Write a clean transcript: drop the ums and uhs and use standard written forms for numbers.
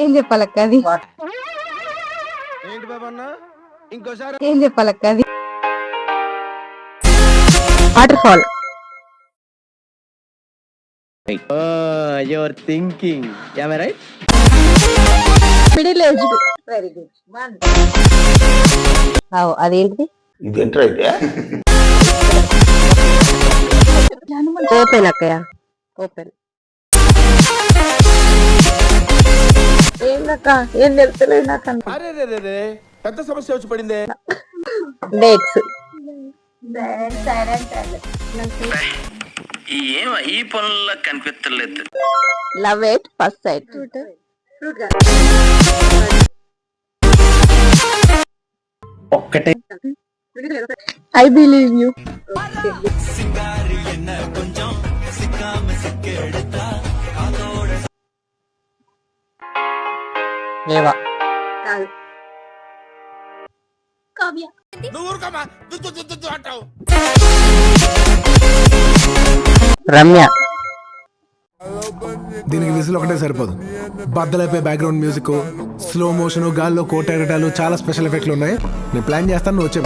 ఏం చెప్పాలక్క అది? ఏంటి బాబా అన్న ఇంకోసారి ఏం చెప్పాలక్క అది? Water fall. Your thinking right. Middle aged. Very good. అదేంటిది? ఓపెన్ అక్కయ్య, ఓపెన్. ఏందక్క ఏం తెలుస్తలేదు నాకు. అరే రే పెద్ద సమస్య వచ్చి పడిందే. డేట్స్. ఏం ఈ పనుల్లో కనిపించలేదు. Love at first sight. ఒక్కటే ఐ బిలీవ్ యూ. లేవా నువ్వు ఊరుకోమా అంటావు. రమ్య. దీనికి విజిల్ ఒకటే సరిపోదు. బద్దలైపోయి బ్యాక్గ్రౌండ్ మ్యూజిక్, స్లో మోషన్, గాల్లో కోటెరటాలు, చాలా స్పెషల్ ఎఫెక్ట్లు ఉన్నాయి. నేను ప్లాన్ చేస్తాను, నువ్వు వచ్చే